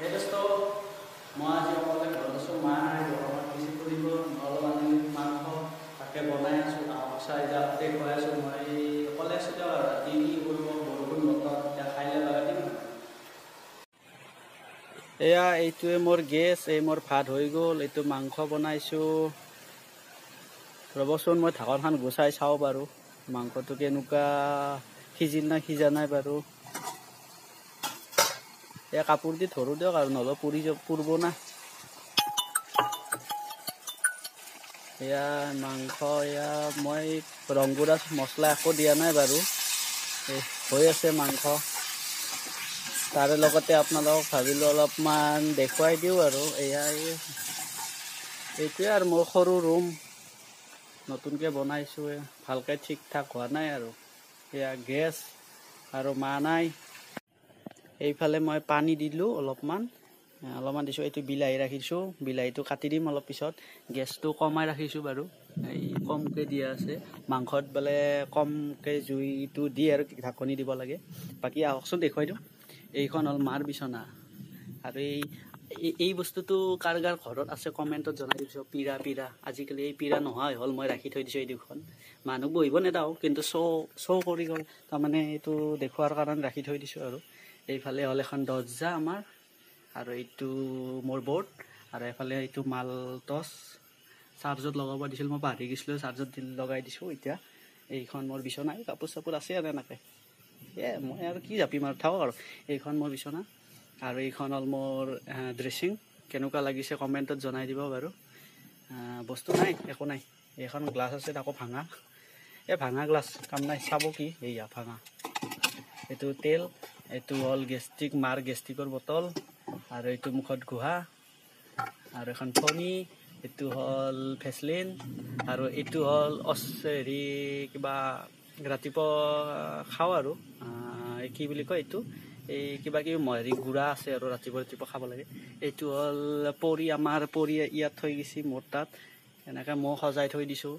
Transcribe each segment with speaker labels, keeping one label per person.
Speaker 1: সেইটো মই আজি অকলে ঘৰত আছোঁ। মা নাই গৰমত বেছি কৰিব অলপ আনি মাংস তাকে বনাই আছোঁ। চাই যা দেখুৱাই আছোঁ। মই অকলে আছোঁ দিয়ক আৰু ৰাতি কি কৰিব বৰষুণ বতৰ এতিয়া খাই লগাই দিম। এয়া এইটোৱে মোৰ গেছ, এই মোৰ ভাত হৈ গ'ল। এইটো মাংস বনাইছোঁ। ৰ'বচোন মই ঢাকনখন গুচাই চাওঁ বাৰু মাংসটো কেনেকুৱা সিজিল না সিজা নাই বাৰু। এয়া কাপোৰ দি ধৰোঁ দিয়ক আৰু নহ'লে পুৰিব না। এয়া মাংস এয়া মই ৰংগুৰা মছলা একো দিয়া নাই বাৰু। হৈ আছে মাংস। তাৰে লগতে আপোনালোকক ভাবিলোঁ অলপমান দেখুৱাই দিওঁ আৰু এয়া এইটোৱে আৰু মোৰ সৰু ৰুম নতুনকৈ বনাইছোঁ। ভালকৈ ঠিক ঠাক হোৱা নাই আৰু এয়া গেছ আৰু মা নাই। এইফালে মই পানী দিলোঁ অলপমান দিছোঁ। এইটো বিলাহী ৰাখিছোঁ, বিলাহীটো কাটি দিম অলপ পিছত। গেছটো কমাই ৰাখিছোঁ বাৰু, এই কমকৈ দিয়া আছে। মাংসত বোলে কমকৈ জুইটো দি আৰু ঢাকনি দিব লাগে। বাকী আহকচোন দেখুৱাই দিওঁ। এইখন হ'ল মাৰ বিচনা। আৰু এই বস্তুটো কাৰ ঘৰত আছে কমেণ্টত জনাই দিছোঁ। পিৰা আজিকালি এই পিৰা নোহোৱা হ'ল। মই ৰাখি থৈ দিছোঁ এই দুখন। মানুহ বহিব নেদাওঁ, কিন্তু শ্ব' কৰি গ'ল তাৰমানে এইটো দেখুৱাৰ কাৰণে ৰাখি থৈ দিছোঁ আৰু। এইফালে হ'ল এখন দৰ্জা আমাৰ, আৰু এইটো মোৰ বৰ্ড, আৰু এইফালে এইটো মাল টচ চাৰ্জত লগাব দিছিল। মই পাহৰি গৈছিলোঁ, চাৰ্জত লগাই দিছোঁ এতিয়া। এইখন মোৰ বিচনা, কাপোৰ চাপোৰ আছে আৰু এনেকৈ মই আৰু কি জাপিম আৰু থাকক আৰু। এইখন মোৰ বিচনা আৰু এইখন হ'ল মোৰ ড্ৰেছিং। কেনেকুৱা লাগিছে কমেণ্টত জনাই দিব বাৰু। বস্তু নাই, একো নাই। এইখন গ্লাছ আছে তাকো ভাঙা। ভাঙা গ্লাছ কাম নাই, চাব কি এইয়া ভাঙা। এইটো তেল, এইটো হ'ল গেষ্টিক, মাৰ গেষ্টিকৰ বটল, আৰু এইটো মুখত ঘঁহা, আৰু এখন ফণি, এইটো হ'ল ভেচলিন, আৰু এইটো হ'ল কিবা ৰাতিপুৱা খাওঁ আৰু কি বুলি কয় এইটো, এই কিবা কিবি গুড়া আছে আৰু ৰাতিপুৱা খাব লাগে। এইটো হ'ল আমাৰ পৰি ইয়াত থৈ গৈছে মোৰ তাত, এনেকৈ মই সজাই থৈ দিছোঁ।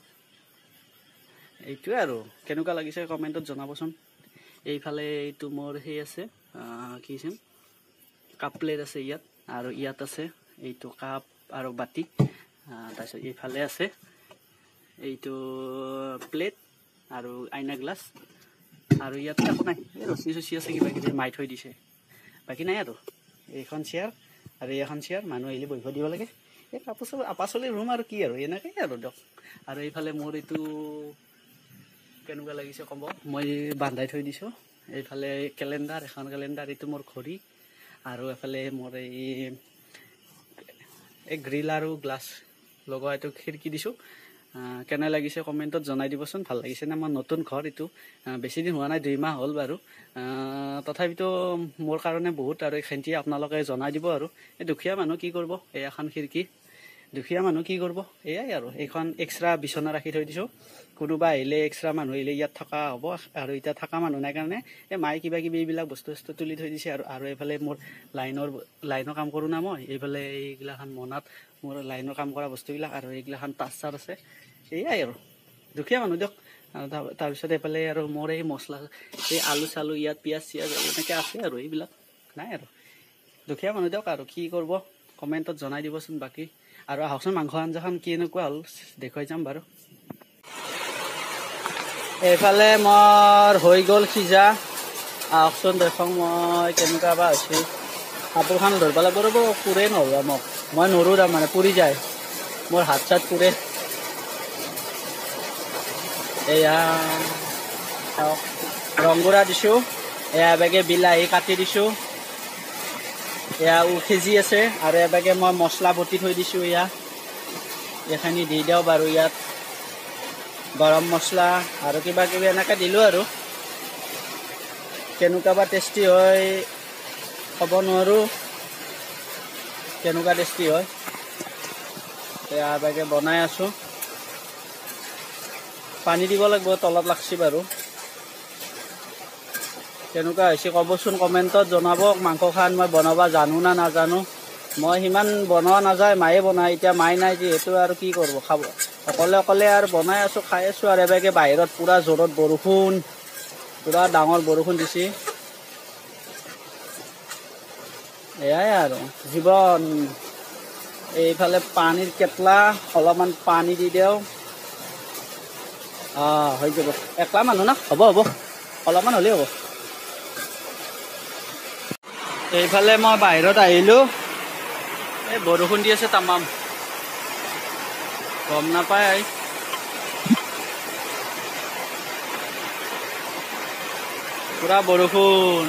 Speaker 1: এইটোৱে আৰু কেনেকুৱা লাগিছে কমেণ্টত জনাবচোন। এইফালে এইটো মোৰ সেই আছে, কি আছে, কাপ প্লেট আছে ইয়াত, আৰু ইয়াত আছে এইটো কাপ আৰু বাতি। তাৰপিছত এইফালে আছে এইটো প্লেট আৰু আইনা গ্লাছ, আৰু ইয়াত একো নাই। এই ৰছী চচি আছে, কিবা কিবি মাৰি থৈ দিছে। বাকী নাই আৰু এইখন চেয়াৰ আৰু এইখন চেয়াৰ, মানুহ আহিলে বহিব দিব লাগে। এই কাপোৰ চাপোৰ আপাচলি ৰুম আৰু কি আৰু এনেকেই আৰু দিয়ক। আৰু এইফালে মোৰ এইটো কেনেকুৱা লাগিছে ক'ব, মই বান্ধাই থৈ দিছোঁ। এইফালে কেলেণ্ডাৰ, এখন কেলেণ্ডাৰ, এইটো মোৰ ঘড়ী, আৰু এফালে মোৰ এই গ্ৰিল আৰু গ্লাছ লগোৱা এইটো খিৰিকী দিছোঁ। কেনে লাগিছে কমেণ্টত জনাই দিবচোন। ভাল লাগিছে নে? মোৰ নতুন ঘৰ এইটো, বেছি দিন হোৱা নাই, 2 মাহ হ'ল বাৰু। তথাপিতো মোৰ কাৰণে বহুত, আৰু এইখানটি আপোনালোকে জনাই দিব আৰু। এই দুখীয়া মানুহ কি কৰিব, এই এখন খিৰিকী, দুখীয়া মানুহ কি কৰিব, এয়াই আৰু। এইখন এক্সট্ৰা বিচনা ৰাখি থৈ দিছোঁ। কোনোবা আহিলে, এক্সট্ৰা মানুহ আহিলে ইয়াত থকা হ'ব। আৰু এতিয়া থকা মানুহ নাই কাৰণে এই মায়ে কিবা কিবি এইবিলাক বস্তু তুলি থৈ দিছে আৰু এইফালে মোৰ লাইনৰ কাম কৰোঁ না মই। এইফালে এইগিলাখান মনাত মোৰ লাইনৰ কাম কৰা বস্তুবিলাক, আৰু এইগিলাখান তাঁৰ চাৰ আছে। এয়াই আৰু দুখীয়া মানুহ দিয়ক। তাৰপিছত এইফালে আৰু মোৰ এই মছলা, এই আলু চালু, ইয়াত পিঁয়াজ চিয়াজ এনেকৈ আছে আৰু। এইবিলাক নাই আৰু, দুখীয়া মানুহ দিয়ক। আৰু কি কৰিব কমেণ্টত জনাই দিবচোন। বাকী আৰু আহকচোন, মাংস আঞ্জাখন কেনেকুৱা হ'ল দেখুৱাই যাম বাৰু। এইফালে মোৰ হৈ গ'ল সিজা। আহকচোন দেখোন মই কেনেকুৱা বা হৈছে। কাপোৰখন ধৰিব লাগিব ৰ'ব, পুৰে নৰবা মোক, মই নৰোঁ তাৰমানে, পুৰি যায় মোৰ হাত চাত পুৰে। এয়া ৰংগুৰা দিছোঁ, এয়া এবেগে বিলাহী কাটি দিছোঁ, এয়া সিজি আছে। আৰু এবেগে মই মছলা বটি থৈ দিছোঁ। এইখিনি দি দিওঁ বাৰু। ইয়াত গৰম মছলা আৰু কিবা কিবি এনেকৈ দিলোঁ আৰু। কেনেকুৱা বা টেষ্টি হয় ক'ব নোৱাৰোঁ, কেনেকুৱা টেষ্টি হয়। এয়া এবেগে বনাই আছোঁ। পানী দিব লাগিব, তলত লাগছি বাৰু। কেনেকুৱা হৈছে ক'বচোন, কমেণ্টত জনাব। মাংসখন মই বনাব জানো না নাজানো। মই সিমান বনোৱা নাযায়, মায়ে বনায়। এতিয়া মায়ে নাই যিহেতু আৰু কি কৰিব, খাব অকলে আৰু বনাই আছোঁ, খাই আছোঁ। আৰু এবেগে বাহিৰত পূৰা জোৰত বৰষুণ, পূৰা ডাঙৰ বৰষুণ দিছে। এয়াই আৰু জীৱন। এইফালে পানীৰ কেটলা, অলপমান পানী দি দিওঁ। হৈ যাব, একলা মানুহ না, হ'ব হ'ব, অলপমান হ'লেই হ'ব। এইফালে মই বাহিৰত আহিলোঁ, এই বৰষুণ দি আছে তামাম, গম নাপায়। পুৰা বৰষুণ।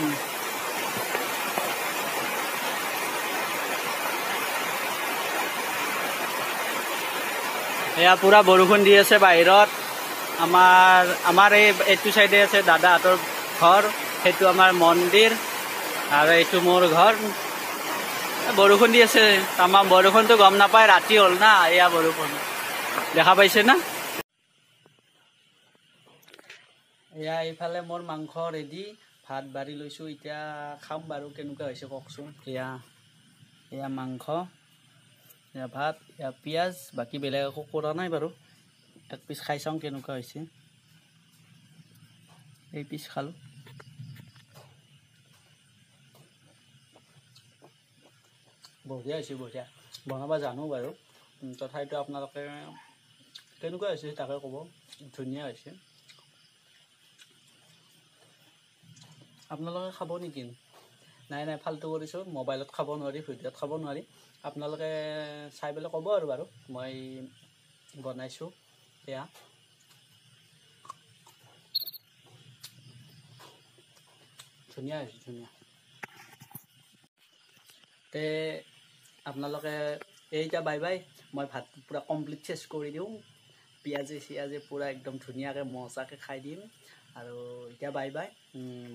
Speaker 1: এয়া পুৰা বৰষুণ দি আছে বাহিৰত। আমাৰ এইটো চাইডে আছে দাদাহঁতৰ ঘৰ, সেইটো আমাৰ মন্দিৰ, আৰু এইটো মোৰ ঘৰ। বৰষুণ দি আছে তামাম, বৰষুণটো গম নাপায়, ৰাতি হ'ল না। এয়া বৰষুণ দেখা পাইছে না। এয়া এইফালে মোৰ মাংস ৰেডি, ভাত বাঢ়ি লৈছোঁ, এতিয়া খাম বাৰু। কেনেকুৱা হৈছে কওকচোন। এয়া মাংস, এয়া ভাত, এয়া পিঁয়াজ, বাকী বেলেগ একো কৰা নাই বাৰু। এক পিচ খাই চাওঁ কেনেকুৱা হৈছে। এই পিচ খালোঁ। বঢ়িয়া হৈছে, বঢ়িয়া। বনাব জানো বাৰু, তথাপিতো আপোনালোকে কেনেকুৱা হৈছে তাকে ক'ব। ধুনীয়া হৈছে। আপোনালোকে খাব নেকি? নাই ফাল্টু কৰিছোঁ, মোবাইলত খাব নোৱাৰি, ভিডিঅ'ত খাব নোৱাৰি। আপোনালোকে চাই পেলাই ক'ব আৰু বাৰু, মই বনাইছোঁ। এয়া ধুনীয়া হৈছে, ধুনীয়া। তে আপোনালোকে এতিয়া বাই বাই, মই ভাত পূৰা কমপ্লিট চেছ কৰি দিওঁ, পিঁয়াজে চিয়াজে পূৰা একদম ধুনীয়াকৈ মজাকৈ খাই দিম। আৰু এতিয়া বাই বাই,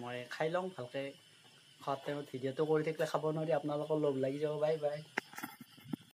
Speaker 1: মই খাই লওঁ ভালকৈ। খোৱাৰ টাইমত ভিডিঅ'টো কৰি থাকিলে খাব নোৱাৰি, আপোনালোকৰ লোভ লাগি যাব। Bye bye.